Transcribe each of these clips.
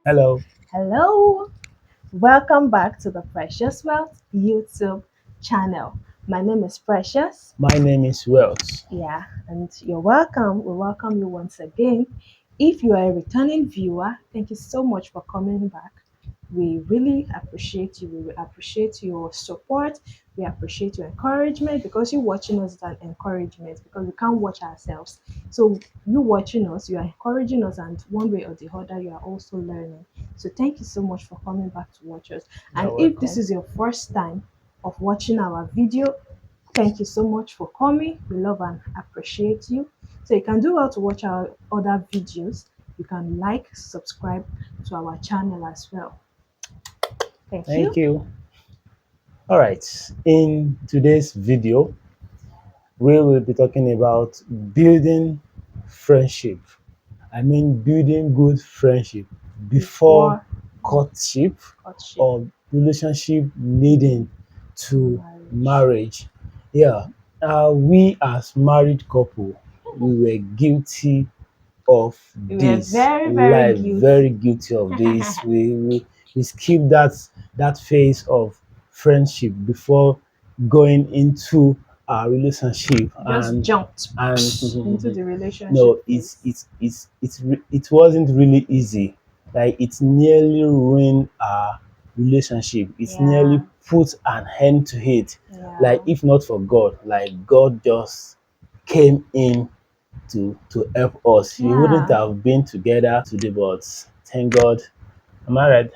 Hello, Hello, welcome back to the Precious Wealth YouTube channel. My name is Precious. my name is Wells. Yeah, and you're welcome. We welcome you once again. If you are a returning viewer, thank you so much for coming back. We really appreciate you. We appreciate your support. We appreciate your encouragement because you watching us is an encouragement because we can't watch ourselves. So you watching us, you are encouraging us, and one way or the other, you are also learning. So thank you so much for coming back to watch us. And You're if this welcome. is your first time of watching our video, thank you so much for coming. We love and appreciate you. So you can do well to watch our other videos. You can like, subscribe to our channel as well. Thank Thank you. you. All right, in today's video, we will be talking about building friendship. I mean, building good friendship before Before courtship courtship or relationship leading and to marriage. marriage. Yeah, we as married couple, we were guilty of We were this, very, very like very guilty. guilty of this. We skip that phase of friendship before going into a relationship, Just jumped into and the relationship no, phase. it wasn't really easy. Like it nearly ruined our relationship. It Yeah, nearly put an end to it. yeah. Like if not for God, like God just came in to help us. We wouldn't Yeah. have been together today, but thank God. Am I right?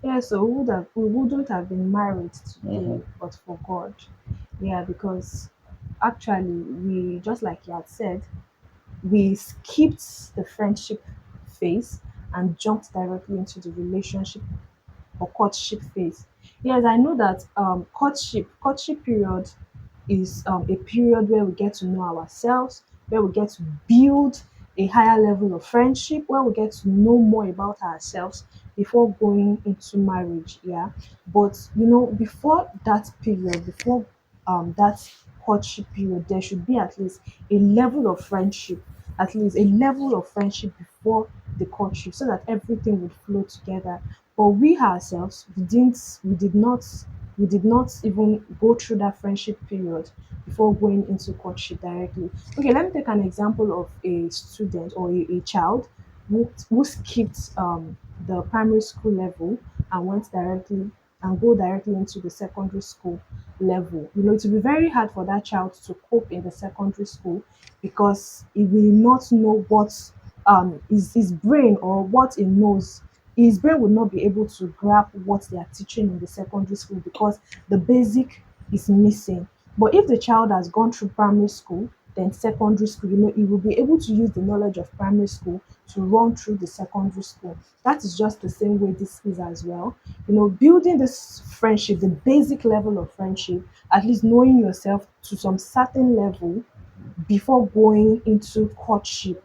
Yeah, so we wouldn't have been married Mm-hmm. today but for God. Yeah, because actually we just like you had said, we skipped the friendship phase and jumped directly into the relationship or courtship phase. Yes, I know that courtship period is a period where we get to know ourselves, where we get to build a higher level of friendship, where we get to know more about ourselves before going into marriage. Yeah, but before that period, before that courtship period, there should be at least a level of friendship, at least a level of friendship before the courtship, so that everything would flow together. But we ourselves, we did not even go through that friendship period before going into courtship directly. Okay, let me take an example of a student or a child who skipped the primary school level and went directly and go directly into the secondary school level. It will be very hard for that child to cope in the secondary school because he will not know what his brain or what he knows. His brain will not be able to grasp what they are teaching in the secondary school because the basic is missing. But if the child has gone through primary school, then secondary school, he will be able to use the knowledge of primary school to run through the secondary school. That is just the same way this is as well. Building this friendship, the basic level of friendship, at least knowing yourself to some certain level before going into courtship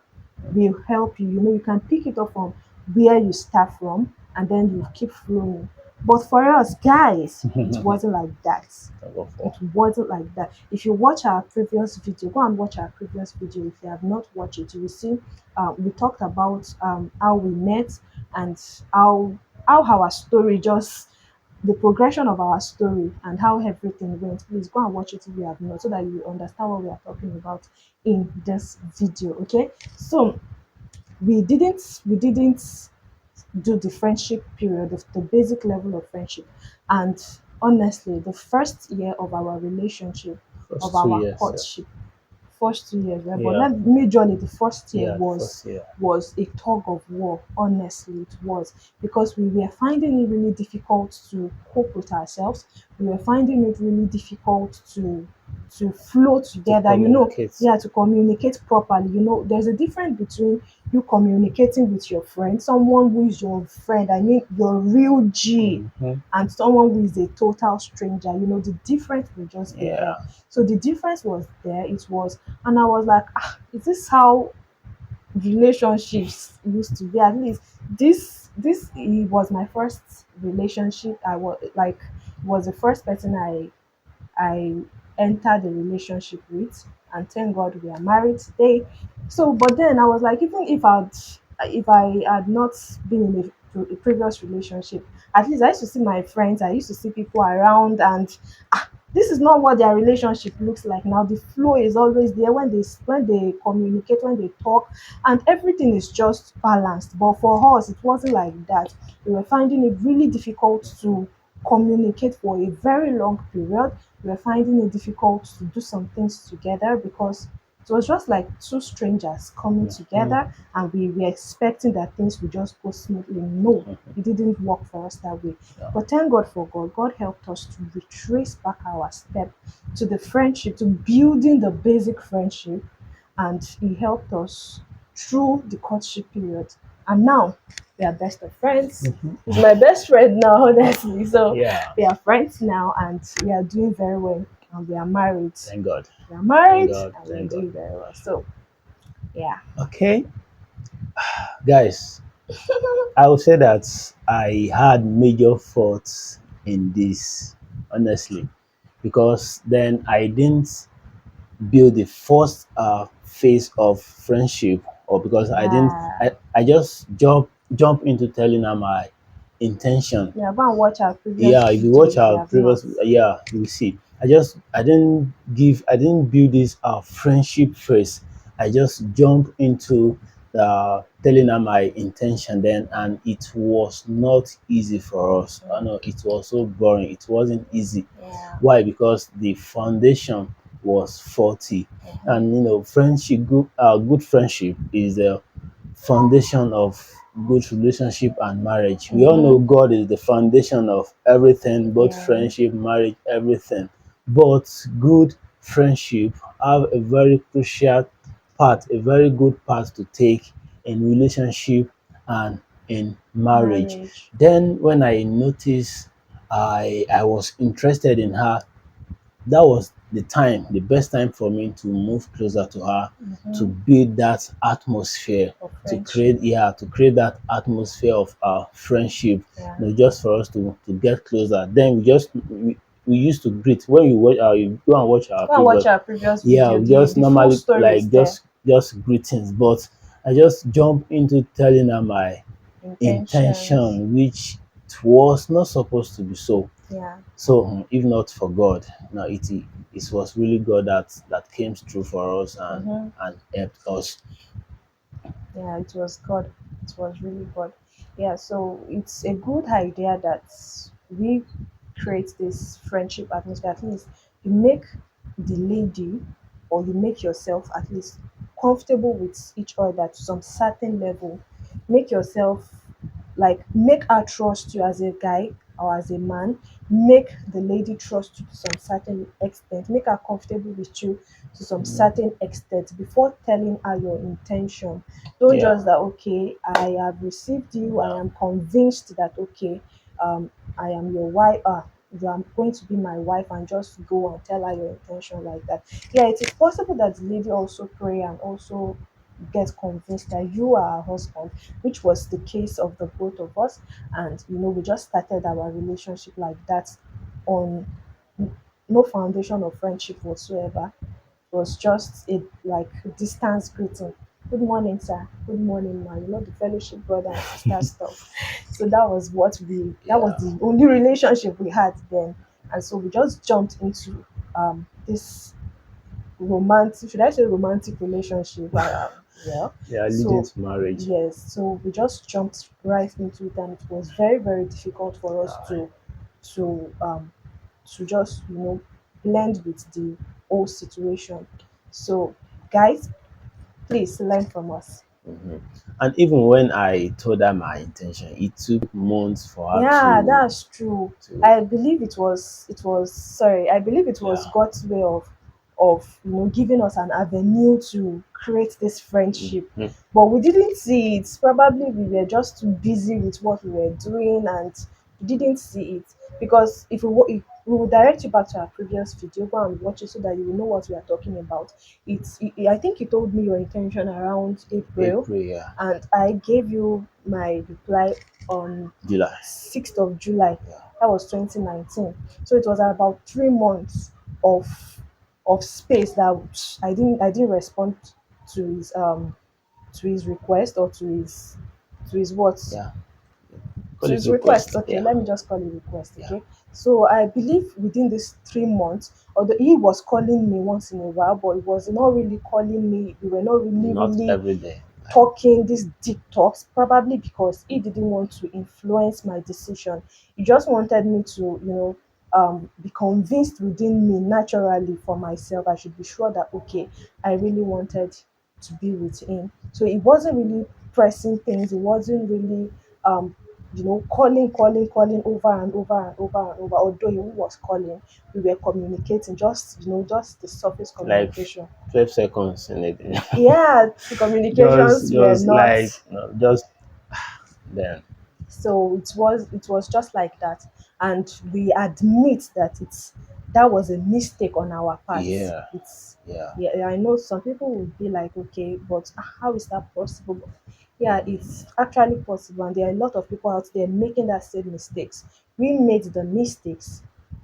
will help you. You can pick it up from where you start from and then you keep flowing. But for us guys, it wasn't like that. It wasn't like that. If you watch our previous video, go and watch our previous video. If you have not watched it, you will see we talked about how we met and how our story just the progression of our story and how everything went. Please go and watch it if you have not, so that you will understand what we are talking about in this video. Okay, so we didn't do the friendship period of the basic level of friendship, and honestly the first year of our relationship, of First two our years. courtship, first 2 years, right? But Yeah, majorly the first year yeah, the was first year. was a tug of war. Honestly, it was because we were finding it really difficult to cope with ourselves. We were finding it really difficult to flow To together. communicate. Yeah, to communicate properly. There's a difference between you communicating with your friend, someone who is your friend. I mean, your real G. Mm-hmm. And someone who is a total stranger, the difference will just be there. Yeah. So the difference was there. It was, and I was like, is this how relationships used to be? At least this it was my first relationship. I was like was the first person I entered a relationship with, and thank God we are married today. So, but then I was like, even if I had not been in a previous relationship. At least I used to see my friends, I used to see people around, and this is not what their relationship looks like now. The flow is always there when they communicate, when they talk, and everything is just balanced. But for us, it wasn't like that. We were finding it really difficult to communicate for a very long period. We were finding it difficult to do some things together because it was just like two strangers coming Mhm. together, and we were expecting that things would just go smoothly. No, it didn't work for us that way. Yeah. But thank God for God. God helped us to retrace back our step to the friendship, to building the basic friendship, and He helped us through the courtship period. And now we are best of friends. He's my best friend now, honestly. So Yeah. we are friends now, and we are doing very well. And we are married. Thank God. We are Thank married, God. and we are Thank God. doing very well. So yeah. Okay, guys, I would say that I had major faults in this, honestly, because then I didn't build the first phase of friendship, or because I didn't, Yeah. I just jump into telling her my intention. Yeah, go and watch our previous Yeah, if you video watch if you our have not. previous, yeah, you will see. I didn't build this friendship first. I just jump into telling her my intention then, and it was not easy for us. I know it was so boring. It wasn't easy. Yeah. Why? Because the foundation was faulty, Mhm. and friendship, good friendship is a foundation of good relationship and marriage. We all know Mhm. God is the foundation of everything, both Yeah. friendship, marriage, everything. But good friendship have a very crucial part, a very good part to take in relationship and in marriage. Marriage. Then when I noticed I was interested in her, that was the best time for me to move closer to her, to Mhm. build that atmosphere, For to friendship. create, yeah, to create that atmosphere of friendship, Yeah. just for us to get closer. Then we used to greet when you go and watch our Go and watch previous, our previous yeah, video. we The just the full normally story is like there. just greetings, but I just jump into telling her my Intentions. intention, which it was not supposed to be so. Yeah. So if not for God, no, it was really God that came through for us Mhm. and helped us. Yeah, it was God. It was really God. Yeah, so it's a good idea that we create this friendship atmosphere. At least you make the lady, or you make yourself at least comfortable with each other to some certain level. Make yourself, like, make her trust you as a guy or as a man. Make the lady trust you to some certain extent. Make her comfortable with you to some certain extent before telling her your intention. Don't Yeah, just that, okay, I have received you, I yeah, am convinced that, okay, um I am your wife, you are going to be my wife, and just go and tell her your intention like that. Yeah, it is possible that the lady also pray and also get convinced that you are her husband, which was the case of the both of us. And we just started our relationship like that, on no foundation of friendship whatsoever. It was just a, like, distance greeting. Good morning, sir. Good morning, ma. The fellowship brother and sister stuff. So that was yeah, the only relationship we had then. And so we just jumped into this romantic, should I say romantic relationship? Well, yeah, leading so to marriage. yes, so we just jumped right into it, and it was very, very difficult for us Uh, to just blend with the whole situation. So, guys, please learn from us. mhm. And even when I told her my intention, it took months for her Yeah, that's true. to I believe it was sorry, I believe it was yeah. God's way of giving us an avenue to create this friendship. Mhm. But we didn't see it. Probably we were just too busy with what we were doing, and we didn't see it. Because if we will direct you back to our previous video, go and watch it so that you will know what we are talking about. I think you told me your intention around April, April, yeah, and I gave you my reply on July, 6th of July. yeah, That was 2019. So it was about 3 months of space that I didn't respond to his request, or to his what? yeah. Call So it it's request. request. Okay, Yeah. let me just call it request. Yeah. Okay. So I believe within these 3 months, although he was calling me once in a while, but he was not really calling me. We were not really, Not really every day. talking these deep talks, probably because he didn't want to influence my decision. He just wanted me to, be convinced within me naturally for myself. I should be sure that, okay, I really wanted to be with him. So it wasn't really pressing things. It wasn't really, calling over and over and over and over. Although he was calling, we were communicating, just the surface Like communication. 12 seconds in a day. Yeah, the communications were just not. like, just then. So it was just like that, and we admit that that was a mistake on our part. Yeah. It's Yeah. Yeah, I know some people would be like, okay, but how is that possible? But yeah, it's actually possible, and there are a lot of people out there making that same mistakes. We made the mistakes,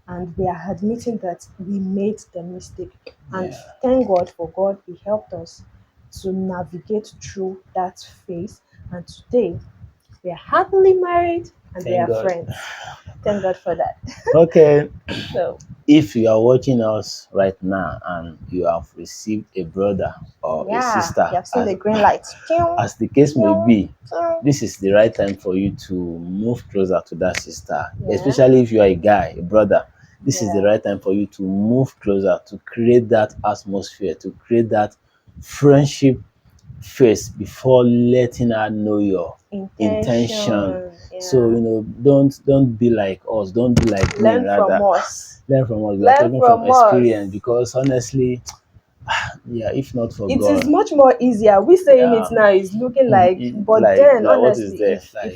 and we are admitting that we made the mistake, and Yeah. thank God for God. He helped us to navigate through that phase, and today we are happily married and we Thank are God. friends. Thank God for that. Okay. So, If you are watching us right now and you have received a brother or a yeah, sister, you have seen the green light. Pew, as the case may pew, be, pew. this is the right time for you to move closer to that sister. Yeah, Especially if you are a guy, a brother, this is the yeah, right time for you to move closer, to create that atmosphere, to create that friendship first before letting her know your intention. intention. So Yeah, don't be like us, don't be like me, learn from rather us. learn from us. We are Learn talking from from us. experience, because honestly, yeah, if not for It is God, much more easier. We saying it yeah, now is looking like, but like then what is honestly, there,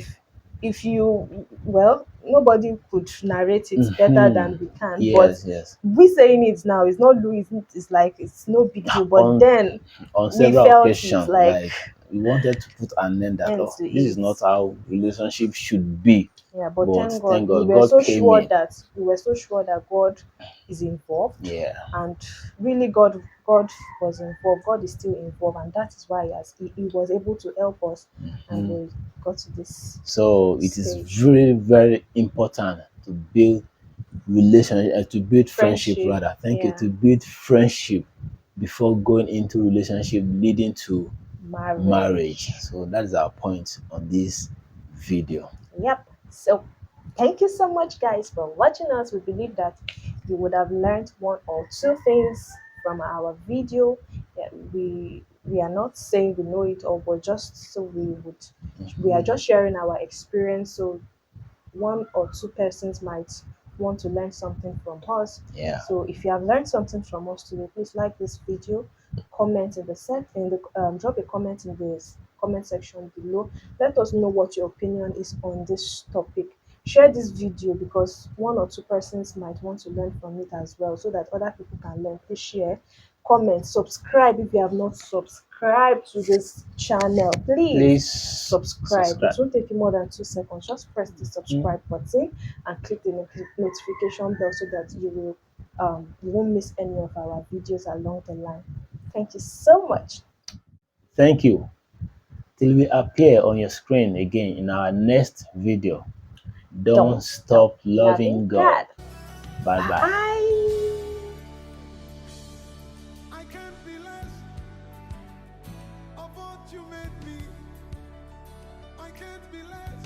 if you, well, nobody could narrate it better hmm than we can. But yes, yes, we saying it now is not Louis. It's like it's no big deal. But on then we several felt it occasions, like like we wanted to put an end that, end oh, to this is it. not how relationship should be. Yeah, but But thank God thank God, God came in. we were so sure that God is involved, Yeah. and really God was involved. God is still involved, and that is why he was able to help us, and Mhm. we got to this So it is stage. very, very important to build relationship, to build friendship Friendship, rather. Thank you. yeah, To build friendship before going into relationship leading to marriage. marriage. So that is our point on this video. Yep. So thank you so much, guys, for watching us. We believe that you would have learned one or two things from our video. Yeah, we are not saying we know it all, but just so we are just sharing our experience. So one or two persons might want to learn something from us. Yeah. So if you have learned something from us today, please like this video, comment in the set in the drop a comment in this comment section below. Let us know what your opinion is on this topic. Share this video because one or two persons might want to learn from it as well, so that other people can learn. Please share, comment, subscribe if you have not subscribed to this channel. Please Please subscribe. It subscribe. won't take you more than 2 seconds. Just press the Mm. subscribe button and click the notification bell so that you won't miss any of our videos along the line. Thank you so much. Thank you. Till we appear on your screen again in our next video. Don't Don't stop stop loving loving God. God. Bye bye. Bye. I can't be less of what you made me. I can't be less.